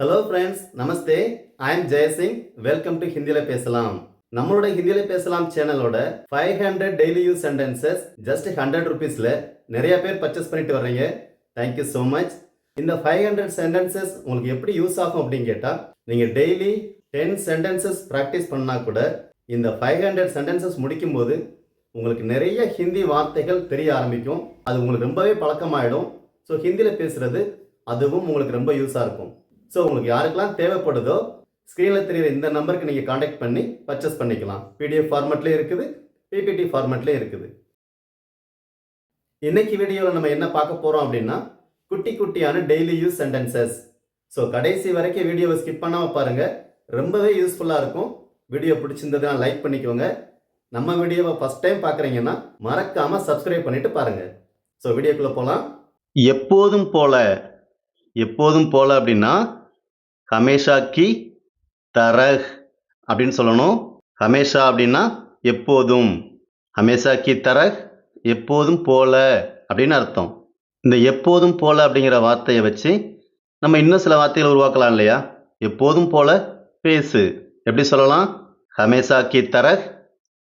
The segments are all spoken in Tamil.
ஹலோ ஃப்ரெண்ட்ஸ், நமஸ்தே. I am Jayasingh. Welcome to ஹிந்தியில பேசலாம். நம்மளோட ஹிந்தியில பேசலாம் சேனலோட 500 டெய்லி யூஸ் சென்டென்சஸ் ஜஸ்ட் 100 ருபீஸ்ல நிறைய பேர் பர்ச்சேஸ் பண்ணிட்டு வர்றீங்க. Thank you so much. இந்த 500 சென்டென்சஸ் உங்களுக்கு எப்படி யூஸ் ஆகும் அப்படின்னு கேட்டால், நீங்கள் டெய்லி 10 சென்டென்சஸ் ப்ராக்டிஸ் பண்ணால் கூட இந்த 500 சென்டென்சஸ் முடிக்கும்போது உங்களுக்கு நிறைய ஹிந்தி வார்த்தைகள் தெரிய ஆரம்பிக்கும். அது உங்களுக்கு ரொம்பவே பழக்கமாயிடும். ஸோ ஹிந்தியில் பேசுகிறது அதுவும் உங்களுக்கு ரொம்ப யூஸாக இருக்கும். ஸோ உங்களுக்கு யாருக்கெல்லாம் தேவைப்படுதோ ஸ்க்ரீனில் தெரியுற இந்த நம்பருக்கு நீங்கள் காண்டாக்ட் பண்ணி பர்ச்சேஸ் பண்ணிக்கலாம். பிடிஎஃப் ஃபார்மேட்லேயும் இருக்குது, பிபிடி ஃபார்மேட்லேயும் இருக்குது. இன்னைக்கு வீடியோவில் நம்ம என்ன பார்க்க போகிறோம் அப்படின்னா, குட்டி குட்டியான டெய்லி யூஸ் சென்டென்சஸ். ஸோ கடைசி வரைக்கும் வீடியோவை ஸ்கிப் பண்ணாமல் பாருங்கள், ரொம்பவே யூஸ்ஃபுல்லாக இருக்கும். வீடியோ பிடிச்சிருந்ததுன்னா லைக் பண்ணிக்கோங்க. நம்ம வீடியோவை ஃபஸ்ட் டைம் பார்க்குறீங்கன்னா மறக்காமல் சப்ஸ்கிரைப் பண்ணிவிட்டு பாருங்கள். ஸோ வீடியோக்குள்ளே போகலாம். எப்போதும் போல. எப்போதும் போல அப்படின்னா ஹமேஷா கி தரஹ் அப்படின்னு சொல்லணும். ஹமேஷா அப்படின்னா எப்போதும், ஹமேஷா கி தரஹ் எப்போதும் போல அப்படின்னு அர்த்தம். இந்த எப்போதும் போல அப்படிங்கிற வார்த்தையை வச்சு நம்ம இன்னும் சில வார்த்தைகள் உருவாக்கலாம் இல்லையா? எப்போதும் போல பேசு எப்படி சொல்லலாம்? ஹமேஷா கி தரஹ்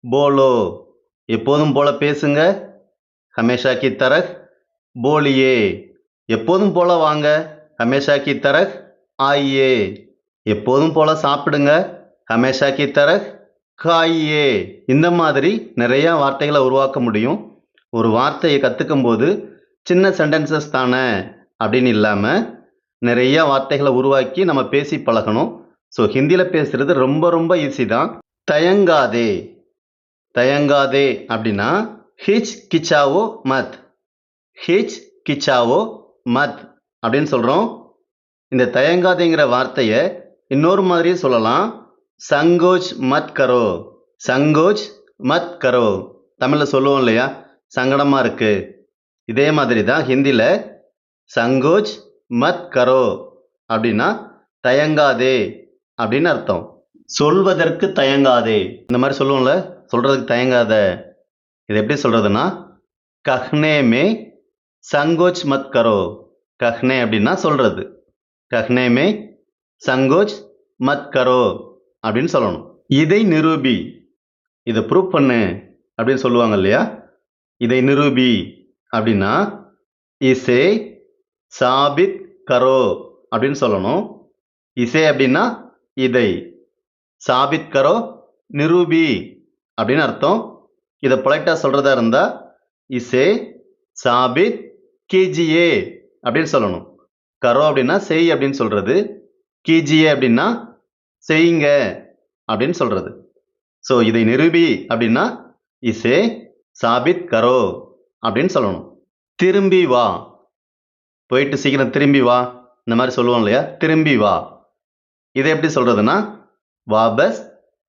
போலோ. எப்போதும் போல பேசுங்க. ஹமேஷா கி தரஹ் போலியே. எப்போதும் போல வாங்க. ஹமேஷா கி தரஹ் ஆயியே. எப்போதும் போல சாப்பிடுங்க. ஹமேஷா கி தரஹ் காயியே. இந்த மாதிரி நிறைய வார்த்தைகளை உருவாக்க முடியும். ஒரு வார்த்தையை கற்றுக்கும் போது சின்ன சென்டென்சஸ் தானே அப்படின்னு இல்லாமல் நிறைய வார்த்தைகளை உருவாக்கி நம்ம பேசி பழகணும். ஸோ ஹிந்தியில் பேசுகிறது ரொம்ப ரொம்ப ஈஸி தான். தயங்காதே. தயங்காதே அப்படின்னா ஹிச் கிச்சாவோ மத். ஹிச் கிச்சாவோ மத் அப்படின்னு சொல்கிறோம். இந்த தயங்காதேங்கிற வார்த்தையை இன்னொரு மாதிரியே சொல்லலாம். சங்கோஜ் மத் கரோ. சங்கோஜ் மத் கரோ. தமிழில் சொல்லுவோம் இல்லையா, சங்கடமாக இருக்குது. இதே மாதிரி தான் ஹிந்தியில் சங்கோஜ் மத் கரோ அப்படின்னா தயங்காதே அப்படின்னு அர்த்தம். சொல்வதற்கு தயங்காதே. இந்த மாதிரி சொல்லுவோம்ல, சொல்கிறதுக்கு தயங்காத. இது எப்படி சொல்கிறதுனா, கஹ்னே மே சங்கோஜ் மத் கரோ. கஹ்னே அப்படின்னா சொல்கிறது. கஹ்னே மே சங்கோஜ் மத் கரோ அப்படின்னு சொல்லணும். இதை நிரூபி. இதை ப்ரூவ் பண்ணு அப்படின்னு சொல்லுவாங்க இல்லையா? இதை நிரூபி அப்படின்னா இசே சாபித் கரோ அப்படின்னு சொல்லணும். இசே அப்படின்னா இதை, சாபித் கரோ நிரூபி அப்படின்னு அர்த்தம். இதை பொலைட்டாக சொல்கிறதா இருந்தால் இசே சாபித் கீஜியே அப்படின்னு சொல்லணும். கரோ அப்படின்னா செய் அப்படின்னு சொல்கிறது. கீஜியே அப்படின்னா செய்யுங்க அப்படின்னு சொல்கிறது. ஸோ இதை நிரூபி அப்படின்னா இசே சாபித் கரோ அப்படின்னு சொல்லணும். திரும்பி வா. போயிட்டு சீக்கிரம் திரும்பி வா, இந்த மாதிரி சொல்லுவோம் இல்லையா? திரும்பி வா. இதை எப்படி சொல்கிறதுனா வாபஸ்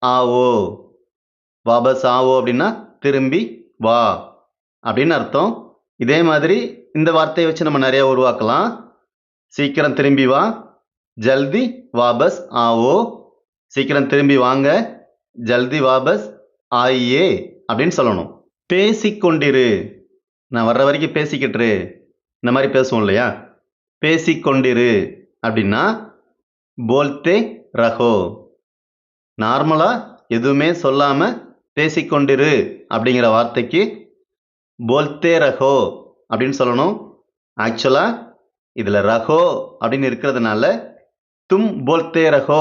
ஆவோ. வாபஸ் ஆவோ அப்படின்னா திரும்பி வா அப்படின்னு அர்த்தம். இதே மாதிரி இந்த வார்த்தையை வச்சு நம்ம நிறைய உருவாக்கலாம். சீக்கிரம் திரும்பி வா, ஜல்தி வாபஸ் ஆவோ. சீக்கிரம் திரும்பி வாங்க, ஜல்தி வாபஸ் ஆயியே அப்படின்னு சொல்லணும். பேசிக்கொண்டிரு. நான் வர்ற வரைக்கும் பேசிக்கிட்டு, இந்த மாதிரி பேசுவோம் இல்லையா? பேசிக்கொண்டிரு அப்படின்னா போல்தே ரஹோ. நார்மலாக எதுவுமே சொல்லாமல் பேசிக்கொண்டிரு அப்படிங்கிற வார்த்தைக்கு போல்தே ரஹோ அப்படின்னு சொல்லணும். ஆக்சுவலாக இதில் ரஹோ அப்படின்னு இருக்கிறதுனால தும் போல்தே ரஹோ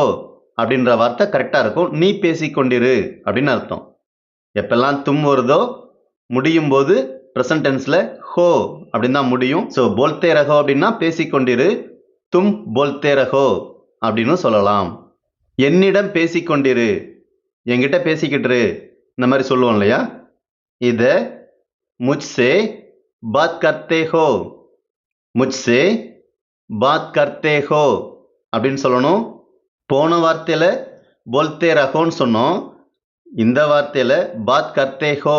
அப்படின்ற வார்த்தை கரெக்டாக இருக்கும். நீ பேசிக்கொண்டிரு அப்படின்னு அர்த்தம். எப்பெல்லாம் தும் வருதோ முடியும் போது ப்ரெசன்ட் டென்ஸில் ஹோ அப்படின்னு தான் முடியும். ஸோ போல்தே ரஹோ அப்படின்னா பேசிக்கொண்டிரு, தும் போல்தே ரஹோ அப்படின்னு சொல்லலாம். என்னிடம் பேசிக்கொண்டிரு, என்கிட்ட பேசிக்கிட்டு, இந்த மாதிரி சொல்லுவோம் இல்லையா? இதை முஜ்சே பாத் கர்த்தே ஹோ. முஜ்சே பாத் கர்த்தே ஹோ அப்படின்னு சொல்லணும். போன வார்த்தையில் போல்தே ரஹோன்னு சொன்னோம். இந்த வார்த்தையில் பாத் கர்த்தே ஹோ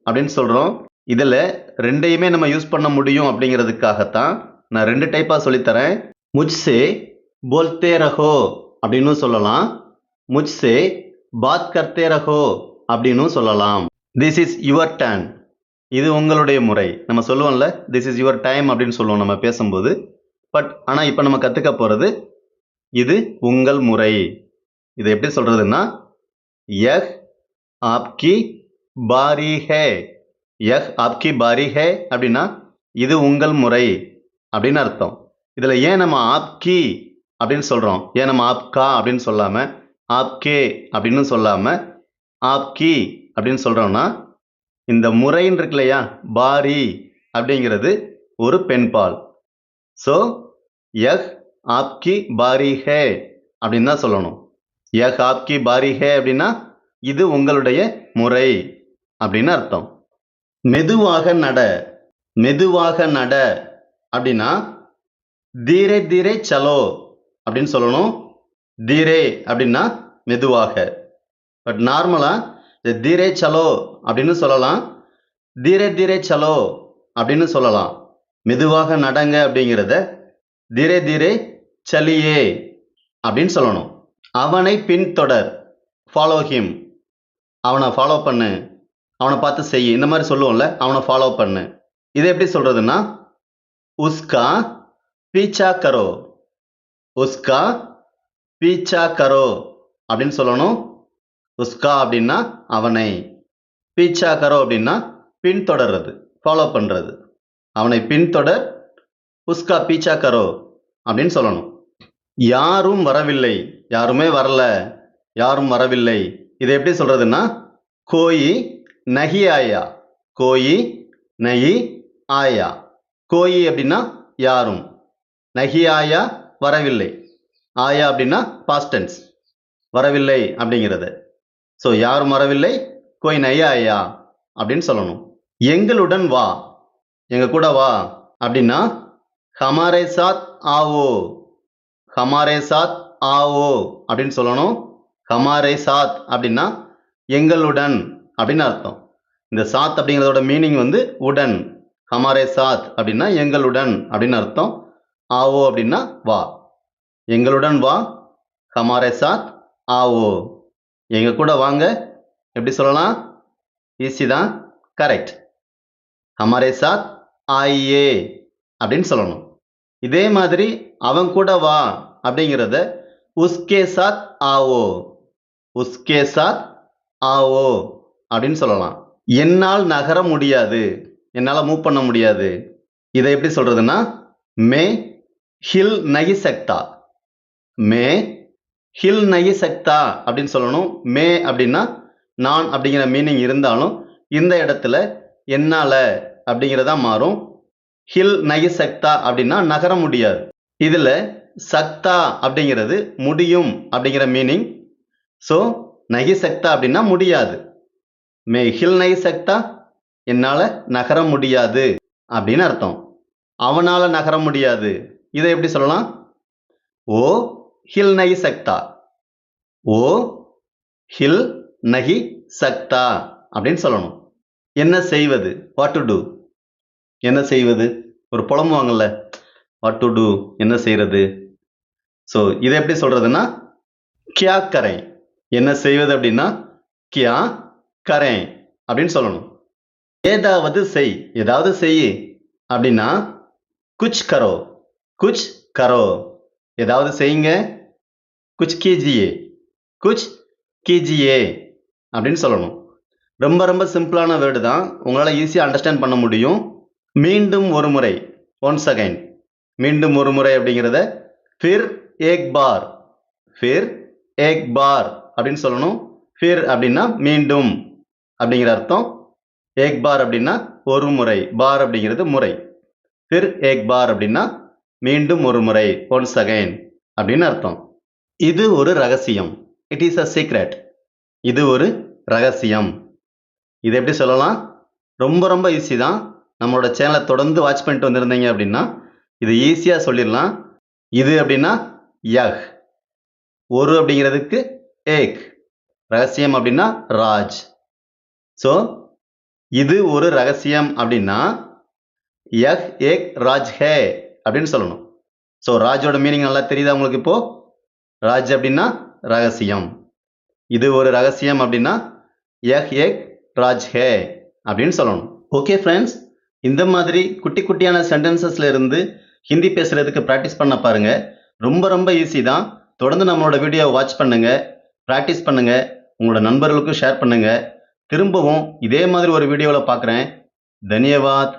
அப்படின்னு சொல்கிறோம். இதில் ரெண்டையுமே நம்ம யூஸ் பண்ண முடியும் அப்படிங்கிறதுக்காகத்தான் நான் ரெண்டு டைப்பாக சொல்லித்தரேன். முஜ்சே போல்தே ரஹோ அப்படின்னு சொல்லலாம், முஜ்சே பாத் கர்த்தே ரஹோ அப்படின்னு சொல்லலாம். This is your turn. இது உங்களுடைய முறை. நம்ம சொல்லுவோம்ல, திஸ் இஸ் யுவர் டைம் அப்படின்னு சொல்லுவோம் நம்ம பேசும்போது. ஆனால் இப்போ நம்ம கற்றுக்க போகிறது இது உங்கள் முறை. இதை எப்படி சொல்றதுன்னா யஹ் ஆப்கி பாரி ஹே. யஹ் ஆப்கி பாரி ஹே அப்படின்னா இது உங்கள் முறை அப்படின்னு அர்த்தம். இதில் ஏன் நம்ம ஆப்கி அப்படின்னு சொல்கிறோம், ஏன் நம்ம ஆப்கா அப்படின்னு சொல்லாமல் ஆப்கே அப்படின்னு சொல்லாமல் ஆப்கி அப்படின்னு சொல்கிறோம்னா இந்த முறைன்னு இருக்கு இல்லையா, பாரி அப்படிங்கிறது ஒரு பெண்பால். ஸோ யஹ் ஆப்கி பாரி ஹே அப்படின்னு தான் சொல்லணும். யஹ் ஆப்கி பாரி ஹே அப்படின்னா இது உங்களுடைய முறை அப்படின்னு அர்த்தம். மெதுவாக நட. மெதுவாக நட அப்படின்னா தீரே தீரே சலோ அப்படின்னு சொல்லணும். தீரே அப்படின்னா மெதுவாக. பட் நார்மலாக தீரே சலோ அப்படின்னு சொல்லலாம், தீரே தீரே சலோ அப்படின்னு சொல்லலாம். மெதுவாக நடங்க அப்படிங்கிறத தீரே தீரே சலியே அப்படின்னு சொல்லணும். அவனை பின்தொடர், ஃபாலோ ஹிம். அவனை ஃபாலோ பண்ணு, அவனை பார்த்து செய், இந்த மாதிரி சொல்லுவோம்ல, அவனை ஃபாலோ பண்ணு. இதை எப்படி சொல்றதுன்னா உஸ்கா பீச்சா கரோ. உஸ்கா பீச்சா கரோ அப்படின்னு சொல்லணும். உஸ்கா அப்படின்னா அவனை, பீச்சா கரோ அப்படின்னா பின்தொடர்றது, ஃபாலோ பண்றது. அவனை பின்தொடர், உஸ்கா பீச்சா கரோ அப்படின்னு சொல்லணும். யாரும் வரவில்லை, யாருமே வரல, யாரும் வரவில்லை. இதை எப்படி சொல்றதுன்னா கோயி நஹி ஆயா. கோயி நஹி ஆயா. கோயி அப்படின்னா யாரும், நஹி ஆயா வரவில்லை, ஆயா அப்படின்னா பாஸ்ட் டென்ஸ், வரவில்லை அப்படிங்கிறது. ஸோ யாரும் வரவில்லை, கோய் நஹி ஆயா அப்படின்னு சொல்லணும். எங்களுடன் வா, எங்க கூட வா அப்படின்னா ஹமாரே சாத் ஆவோ. ஹமாரே சாத் ஆவோ அப்படின்னு சொல்லணும். ஹமாரே சாத் அப்படின்னா எங்களுடன் அப்படின்னு அர்த்தம். இந்த சாத் அப்படிங்கிறதோட மீனிங் வந்து உடன். ஹமாரே சாத் அப்படின்னா எங்களுடன் அப்படின்னு அர்த்தம். ஆவோ அப்படின்னா வா, எங்களுடன் வா, ஹமாரே சாத் ஆவோ, எங்க கூட வாங்க. எப்படி சொல்லலாம், ஈஸி தான், கரெக்ட். ஹமாரே சாத் ஆயே அப்படின்னு சொல்லணும். இதே மாதிரி அவன் கூட வா அப்படிங்கிறத உஸ்கே சாத் ஆவோ, உஸ்கே சாத் ஆவோ அப்படின்னு சொல்லலாம். என்னால் நகர முடியாது, என்னால் மூவ் பண்ண முடியாது. இதை எப்படி சொல்றதுன்னா மே ஹில் நகி சக்தா. மே ஹில் நகி சக்தா அப்படின்னு சொல்லணும். மே அப்படின்னா நான் அப்படிங்கிற மீனிங் இருந்தாலும் இந்த இடத்துல என்னால அப்படிங்கிறதா மாறும். ஹில் நகி சக்தா அப்படின்னா நகர முடியாது. இதுல சக்தா அப்படிங்கிறது முடியும் அப்படிங்கிற மீனிங். ஸோ நகி சக்தா அப்படின்னா முடியாது. மே ஹில் நகி சக்தா, என்னால நகர முடியாது அப்படின்னு அர்த்தம். அவனால நகர முடியாது, இதை எப்படி சொல்லலாம், ஓ ஹில் நகி சக்தா. ஓ ஹில் நகி சக்தா அப்படின்னு சொல்லணும். என்ன செய்வது, வாட் டு டூ. என்ன செய்வது, ஒரு புலம்புவாங்கல்ல, வாட் டு டூ, என்ன செய்யறது. ஸோ இதை எப்படி சொல்றதுன்னா கியா கரேன். என்ன செய்வது அப்படின்னா கியா கரேன் அப்படின்னு சொல்லணும். ஏதாவது செய், ஏதாவது செய் அப்படின்னா குச் கரோ. குச் கரோ, ஏதாவது செய்யுங்க. குச் கீஜியே, குச் கீஜியே அப்படின்னு சொல்லணும். ரொம்ப ரொம்ப சிம்பிளான வேர்டு தான், உங்களால் ஈஸியாக அண்டர்ஸ்டாண்ட் பண்ண முடியும். மீண்டும் ஒரு முறை, ஒன்ஸ் அகைன். மீண்டும் ஒரு முறை அப்படிங்கிறத ஃபிர் ஏக் பார், ஃபிர் ஏக் பார் அப்படின்னு சொல்லணும். ஃபிர் அப்படின்னா மீண்டும் அப்படிங்கிற அர்த்தம். ஏக் பார் அப்படின்னா ஒரு முறை, பார் அப்படிங்கிறது முறை. ஃபிர் ஏக் பார் அப்படின்னா மீண்டும் ஒரு முறை, ஒன்ஸ் அகைன் அப்படின்னு அர்த்தம். இது ஒரு ரகசியம், இட் இஸ் அ சீக்ரெட். இது ஒரு ரகசியம். இது எப்படி சொல்லலாம், ரொம்ப ரொம்ப ஈஸி தான். நம்மளோட சேனலை தொடர்ந்து வாட்ச் பண்ணிட்டு வந்திருந்தீங்க அப்படின்னா இது ஈஸியாக சொல்லிடலாம். இது அப்படின்னா யஹ், ஒரு அப்படிங்கிறதுக்கு ஏக், ரகசியம் அப்படின்னா ராஜ். ஸோ இது ஒரு ரகசியம் அப்படின்னா யஹ் ஏக் ராஜ் ஹே அப்படின்னு சொல்லணும். ஸோ ராஜோட மீனிங் நல்லா தெரியுதா உங்களுக்கு இப்போ? ராஜ் அப்படின்னா ரகசியம். இது ஒரு ரகசியம் அப்படின்னா யஹ் ஏக் ராஜ் ஹே அப்படின்னு சொல்லணும். ஓகே ஃப்ரெண்ட்ஸ், இந்த மாதிரி குட்டி குட்டியான சென்டென்சஸ்ல இருந்து ஹிந்தி பேசுறதுக்கு ப்ராக்டிஸ் பண்ண பாருங்க. ரொம்ப ரொம்ப ஈஸி தான். தொடர்ந்து நம்மளோட வீடியோவை வாட்ச் பண்ணுங்க, ப்ராக்டிஸ் பண்ணுங்க, உங்களோட நண்பர்களுக்கும் ஷேர் பண்ணுங்க. திரும்பவும் இதே மாதிரி ஒரு வீடியோவில் பார்க்குறேன். தன்யவாத்.